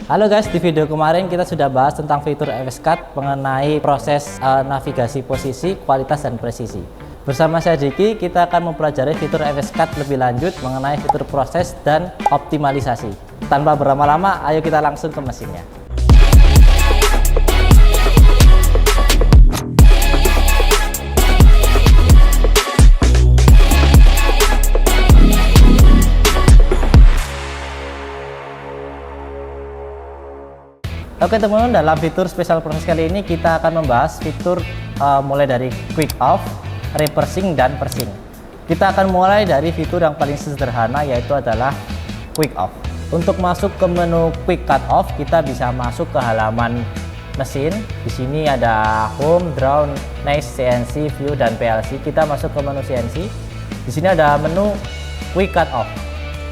Halo guys, di video kemarin kita sudah bahas tentang fitur FSCAD mengenai proses navigasi posisi, kualitas, dan presisi. Bersama saya Diki, kita akan mempelajari fitur FSCAD lebih lanjut mengenai fitur proses dan optimalisasi. Tanpa berlama-lama, ayo kita langsung ke mesinnya. Oke teman-teman, dalam fitur special proses kali ini kita akan membahas fitur mulai dari quick off, reversing, dan persing. Kita akan mulai dari fitur yang paling sederhana, yaitu adalah quick off. Untuk masuk ke menu quick cut off, kita bisa masuk ke halaman mesin. Di sini ada home, draw, next, CNC, view, dan PLC. Kita masuk ke menu CNC. Di sini ada menu quick cut off.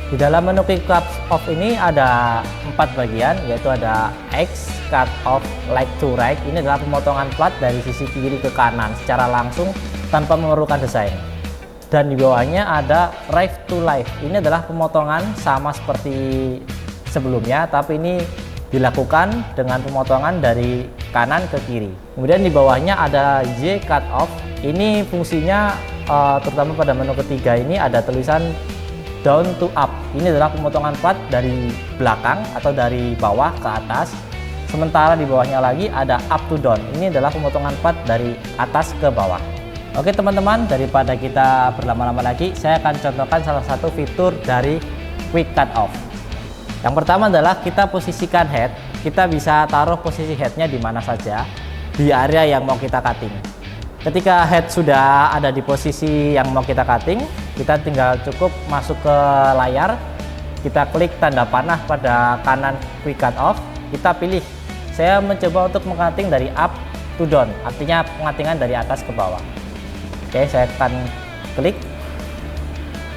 Di dalam menu quick cut off ini ada 4 bagian, yaitu ada X, cut off left to right. Ini adalah pemotongan plat dari sisi kiri ke kanan secara langsung tanpa memerlukan desain. Dan di bawahnya ada right to left. Ini adalah pemotongan sama seperti sebelumnya, tapi ini dilakukan dengan pemotongan dari kanan ke kiri. Kemudian di bawahnya ada Y cut off. Ini fungsinya terutama pada menu ketiga ini ada tulisan down to up. Ini adalah pemotongan plat dari belakang atau dari bawah ke atas. Sementara di bawahnya lagi ada up to down. Ini adalah pemotongan plat dari atas ke bawah. Oke teman-teman, daripada kita berlama-lama lagi, saya akan contohkan salah satu fitur dari quick cut off. Yang pertama adalah kita posisikan head. Kita bisa taruh posisi headnya di mana saja di area yang mau kita cutting. Ketika head sudah ada di posisi yang mau kita cutting, kita tinggal cukup masuk ke layar, kita klik tanda panah pada kanan quick cut off, kita pilih. Saya mencoba untuk meng-cutting dari up to down, artinya pengatingan dari atas ke bawah. Oke, saya akan klik.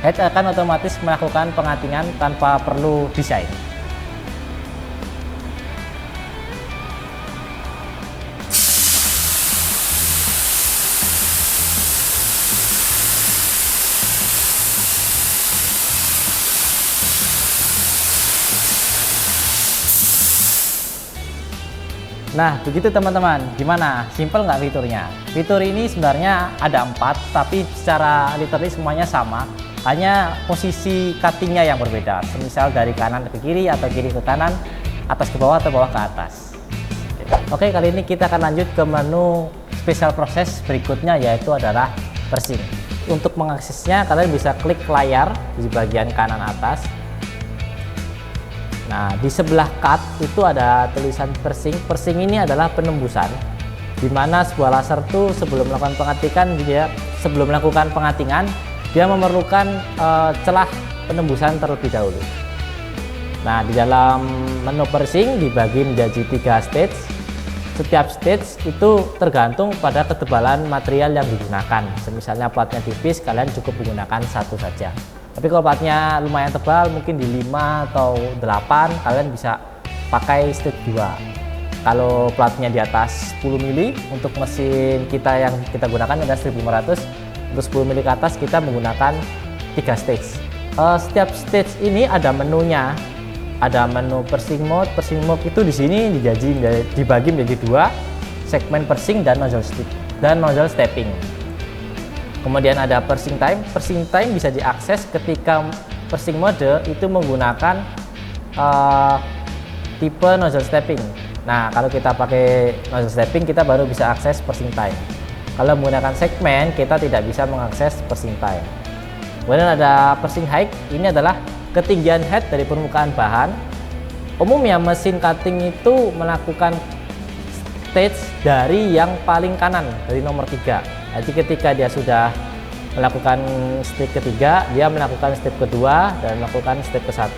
Head akan otomatis melakukan pengatingan tanpa perlu desain. Nah, begitu teman-teman. Gimana? Simple nggak fiturnya? Fitur ini sebenarnya ada 4, tapi secara literally semuanya sama. Hanya posisi cuttingnya yang berbeda. Semisal dari kanan ke kiri atau kiri ke kanan, atas ke bawah atau bawah ke atas. Oke, kali ini kita akan lanjut ke menu special process berikutnya, yaitu adalah persing. Untuk mengaksesnya, kalian bisa klik layar di bagian kanan atas. Nah, di sebelah cut itu ada tulisan persing. Persing ini adalah penembusan, di mana sebuah laser itu sebelum melakukan pengatingan, dia memerlukan celah penembusan terlebih dahulu. Nah, di dalam menu persing dibagi menjadi 3 stage. Setiap stage itu tergantung pada ketebalan material yang digunakan. Misalnya platnya tipis, kalian cukup menggunakan 1 saja. Tapi kalau platnya lumayan tebal, mungkin di 5 atau 8, kalian bisa pakai stage 2. Kalau platnya di atas 10 mili, untuk mesin kita yang kita gunakan ada 1500, untuk 10 mili ke atas kita menggunakan 3 stage. Setiap stage ini ada menunya. Ada menu persing mode. Persing mode itu di sini dibagi menjadi 2, segmen persing dan nozzle stepping. Kemudian ada persing time. Persing time bisa diakses ketika persing mode itu menggunakan tipe nozzle stepping. Nah, kalau kita pakai nozzle stepping, kita baru bisa akses persing time. Kalau menggunakan segmen, kita tidak bisa mengakses persing time. Kemudian ada persing height. Ini adalah ketinggian head dari permukaan bahan. Umumnya mesin cutting itu melakukan stage dari yang paling kanan, dari nomor 3. Jadi ketika dia sudah melakukan step ketiga, dia melakukan step kedua dan melakukan step ke-1.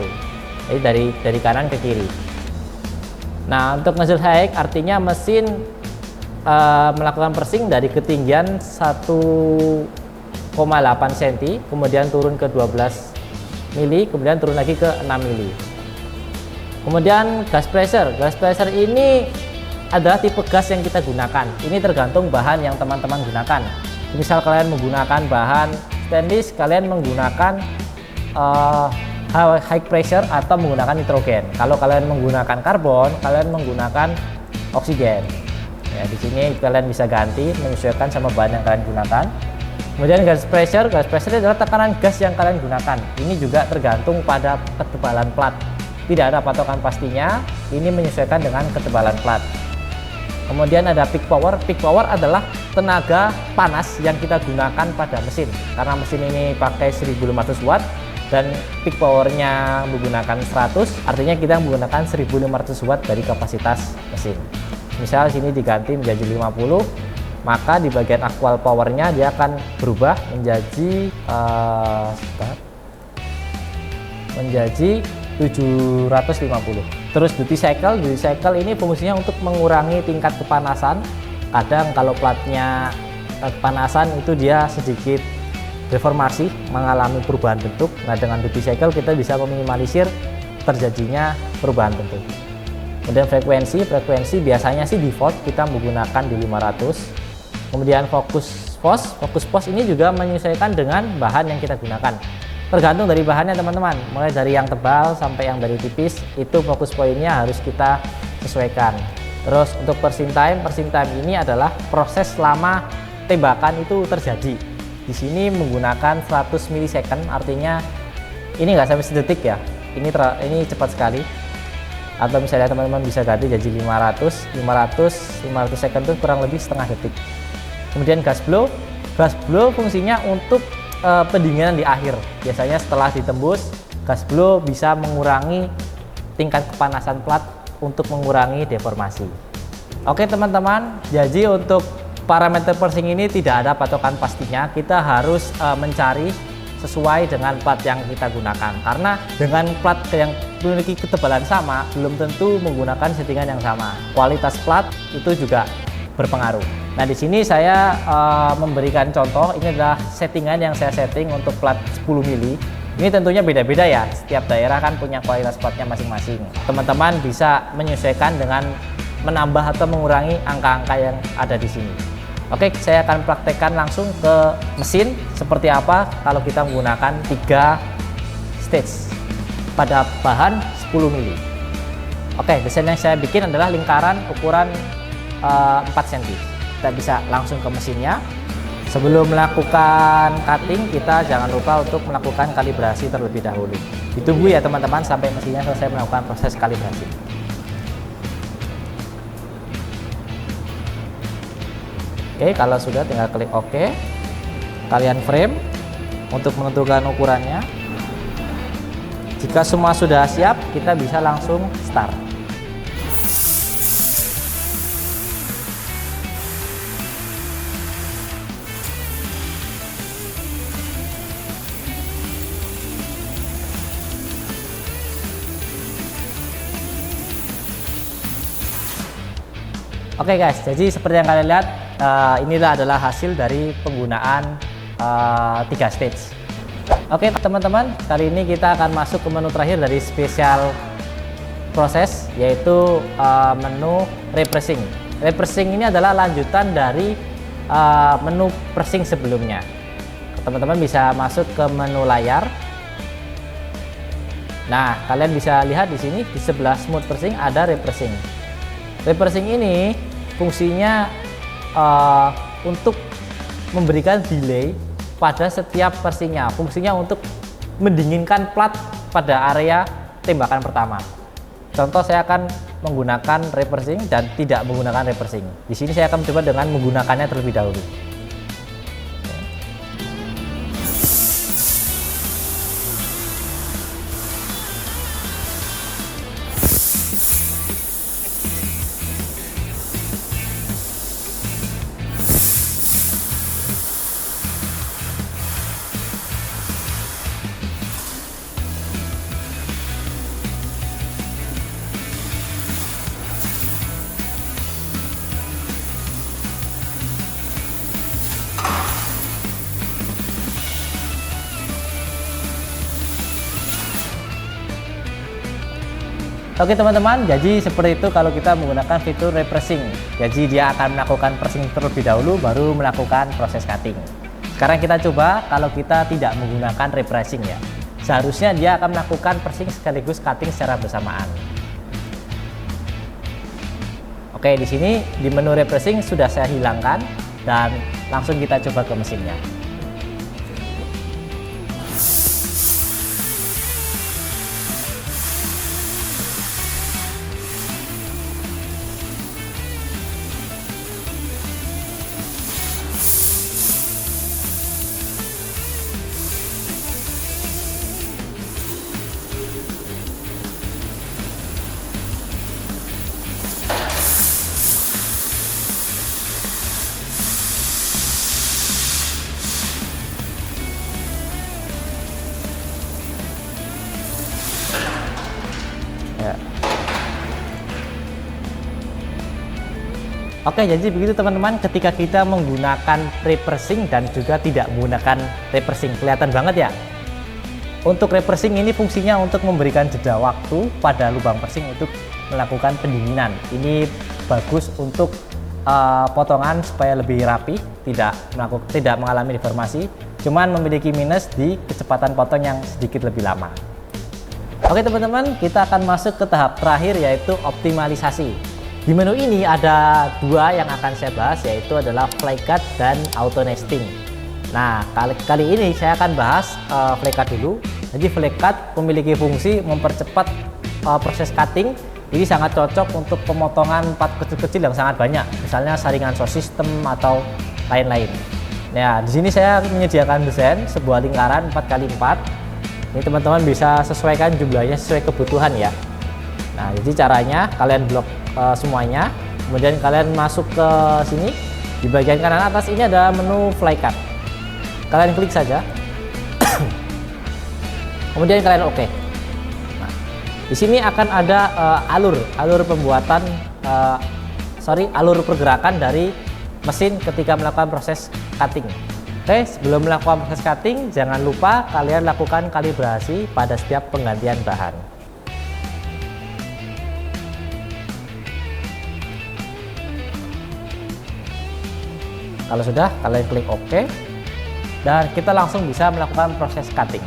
Jadi dari kanan ke kiri. Nah, untuk nozzle height artinya mesin melakukan persing dari ketinggian 1,8 cm, kemudian turun ke 12 mili, kemudian turun lagi ke 6 mili. Kemudian gas pressure. Gas pressure ini adalah tipe gas yang kita gunakan. Ini tergantung bahan yang teman-teman gunakan. Misal kalian menggunakan bahan stainless, kalian menggunakan high pressure atau menggunakan nitrogen. Kalau kalian menggunakan karbon, kalian menggunakan oksigen. Ya, di sini kalian bisa ganti menyesuaikan sama bahan yang kalian gunakan. Kemudian gas pressure adalah tekanan gas yang kalian gunakan. Ini juga tergantung pada ketebalan plat. Tidak ada patokan pastinya, ini menyesuaikan dengan ketebalan plat. Kemudian ada peak power. Peak power adalah tenaga panas yang kita gunakan pada mesin. Karena mesin ini pakai 1500 watt dan peak powernya menggunakan 100, artinya kita menggunakan 1500 watt dari kapasitas mesin. Misal sini diganti menjadi 50, maka di bagian actual powernya dia akan berubah menjadi 750. Terus duty cycle ini fungsinya untuk mengurangi tingkat kepanasan. Kadang kalau platnya kepanasan itu dia sedikit deformasi, mengalami perubahan bentuk. Nah, dengan duty cycle kita bisa meminimalisir terjadinya perubahan bentuk. Kemudian frekuensi biasanya sih default kita menggunakan di 500. Kemudian fokus pos ini juga menyesuaikan dengan bahan yang kita gunakan. Tergantung dari bahannya teman-teman, mulai dari yang tebal sampai yang dari tipis, itu fokus poinnya harus kita sesuaikan. Terus untuk persing time ini adalah proses lama tembakan itu terjadi. Di sini menggunakan 100 milisecond, artinya ini nggak sampai sedetik ya, ini cepat sekali. Atau misalnya teman-teman bisa ganti jadi 500 second itu kurang lebih setengah detik. Kemudian gas blow fungsinya untuk pendinginan di akhir. Biasanya setelah ditembus, gas blow bisa mengurangi tingkat kepanasan plat untuk mengurangi deformasi. Oke teman-teman, jadi untuk parameter persing ini tidak ada patokan pastinya, kita harus mencari sesuai dengan plat yang kita gunakan, karena dengan plat yang memiliki ketebalan sama belum tentu menggunakan settingan yang sama. Kualitas plat itu juga berpengaruh. Nah, di sini saya memberikan contoh. Ini adalah settingan yang saya setting untuk plat 10 mili. Ini tentunya beda-beda ya, setiap daerah kan punya kualitas platnya masing-masing. Teman-teman bisa menyesuaikan dengan menambah atau mengurangi angka-angka yang ada di sini. Oke, saya akan praktekkan langsung ke mesin seperti apa kalau kita menggunakan 3 stage pada bahan 10 mili. Oke, desain yang saya bikin adalah lingkaran ukuran 4 cm. Kita bisa langsung ke mesinnya. Sebelum melakukan cutting, kita jangan lupa untuk melakukan kalibrasi terlebih dahulu. Ditunggu ya teman-teman sampai mesinnya selesai melakukan proses kalibrasi. Oke, kalau sudah tinggal klik OK. Kalian frame untuk menentukan ukurannya. Jika semua sudah siap, kita bisa langsung start. Oke guys, jadi seperti yang kalian lihat, inilah adalah hasil dari penggunaan 3 stage. Oke teman-teman, kali ini kita akan masuk ke menu terakhir dari spesial proses, yaitu menu repressing. Repressing ini adalah lanjutan dari menu pressing sebelumnya. Teman-teman bisa masuk ke menu layar. Nah, kalian bisa lihat di sini di sebelah smooth pressing ada repressing. Repressing ini fungsinya untuk memberikan delay pada setiap persingnya. Fungsinya untuk mendinginkan plat pada area tembakan pertama. Contoh, saya akan menggunakan repressing dan tidak menggunakan repressing. Di sini saya akan mencoba dengan menggunakannya terlebih dahulu. Oke teman-teman, jadi seperti itu kalau kita menggunakan fitur repressing. Jadi dia akan melakukan pressing terlebih dahulu baru melakukan proses cutting. Sekarang kita coba kalau kita tidak menggunakan repressing ya. seharusnya dia akan melakukan pressing sekaligus cutting secara bersamaan. Oke, di sini di menu repressing sudah saya hilangkan dan langsung kita coba ke mesinnya. Ya. Oke, jadi begitu teman-teman, ketika kita menggunakan repressing dan juga tidak menggunakan repressing, kelihatan banget ya. Untuk repressing ini fungsinya untuk memberikan jeda waktu pada lubang pressing untuk melakukan pendinginan. Ini bagus untuk potongan supaya lebih rapi, tidak mengalami deformasi, cuman memiliki minus di kecepatan potong yang sedikit lebih lama. Oke teman-teman, kita akan masuk ke tahap terakhir, yaitu optimalisasi. Di menu ini ada dua yang akan saya bahas, yaitu adalah fly cut dan auto nesting. Nah, kali ini saya akan bahas fly cut dulu. Jadi fly cut memiliki fungsi mempercepat proses cutting. Ini sangat cocok untuk pemotongan part kecil-kecil yang sangat banyak, misalnya saringan sosis system atau lain-lain. Nah, di sini saya menyediakan desain sebuah lingkaran 4x4. Ini teman-teman bisa sesuaikan jumlahnya sesuai kebutuhan ya. Nah, jadi caranya kalian blok semuanya, kemudian kalian masuk ke sini. Di bagian kanan atas ini ada menu fly cut. Kalian klik saja. Kemudian kalian oke. Nah, di sini akan ada alur pembuatan alur pergerakan dari mesin ketika melakukan proses cutting. Oke, sebelum melakukan proses cutting, jangan lupa kalian lakukan kalibrasi pada setiap penggantian bahan. Kalau sudah, kalian klik OK, dan kita langsung bisa melakukan proses cutting.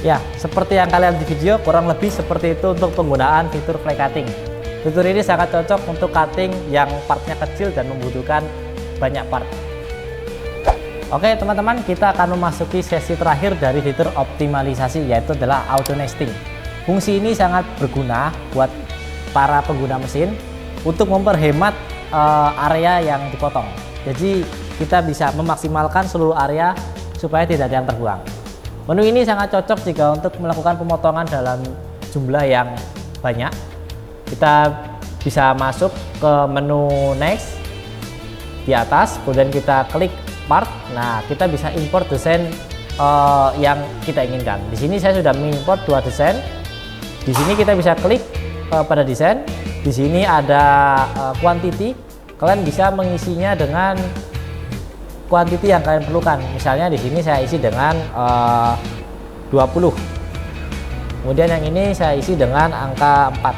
Ya, seperti yang kalian di video, kurang lebih seperti itu untuk penggunaan fitur fly cutting. Fitur ini sangat cocok untuk cutting yang partnya kecil dan membutuhkan banyak part. Oke teman-teman, kita akan memasuki sesi terakhir dari fitur optimalisasi, yaitu adalah auto nesting. Fungsi ini sangat berguna buat para pengguna mesin untuk memperhemat area yang dipotong. Jadi kita bisa memaksimalkan seluruh area supaya tidak ada yang terbuang. Menu ini sangat cocok jika untuk melakukan pemotongan dalam jumlah yang banyak. Kita bisa masuk ke menu next di atas, kemudian kita klik part. Nah, kita bisa import desain yang kita inginkan. Di sini saya sudah mengimport dua desain. Di sini kita bisa klik pada desain. Di sini ada quantity. Kalian bisa mengisinya dengan quantity yang kalian perlukan. Misalnya di sini saya isi dengan 20. Kemudian yang ini saya isi dengan angka 4.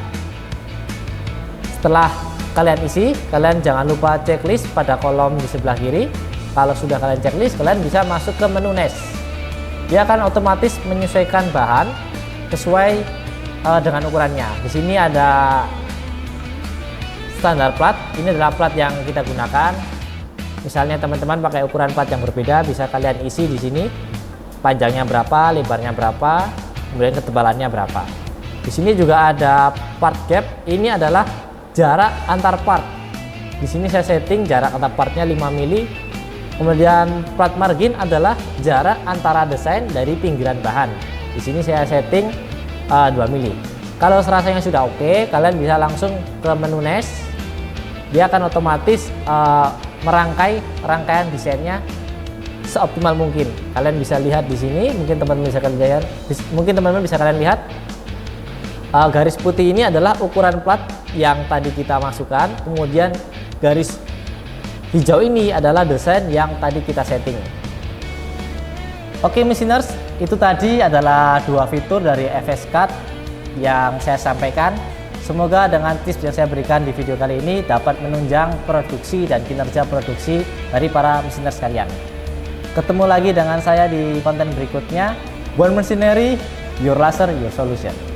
Setelah kalian isi, kalian jangan lupa checklist pada kolom di sebelah kiri. Kalau sudah kalian checklist, kalian bisa masuk ke menu next. Dia akan otomatis menyesuaikan bahan sesuai dengan ukurannya. Di sini ada standar plat. Ini adalah plat yang kita gunakan. Misalnya teman-teman pakai ukuran plat yang berbeda, bisa kalian isi di sini panjangnya berapa, lebarnya berapa, kemudian ketebalannya berapa. Di sini juga ada part gap. Ini adalah jarak antar part. Di sini saya setting jarak antar partnya 5 mili. Kemudian plat margin adalah jarak antara desain dari pinggiran bahan. Di sini saya setting 2 mili. Kalau serasanya sudah oke, kalian bisa langsung ke menu next. Dia akan otomatis merangkai rangkaian desainnya seoptimal mungkin. Kalian bisa lihat di sini, mungkin teman-teman bisa kalian lihat garis putih ini adalah ukuran plat yang tadi kita masukkan. Kemudian garis hijau ini adalah desain yang tadi kita setting. Oke Machiners, itu tadi adalah dua fitur dari FS Cut yang saya sampaikan. Semoga dengan tips yang saya berikan di video kali ini dapat menunjang produksi dan kinerja produksi dari para Machiners sekalian. Ketemu lagi dengan saya di konten berikutnya. One Machinery, your laser, your solution.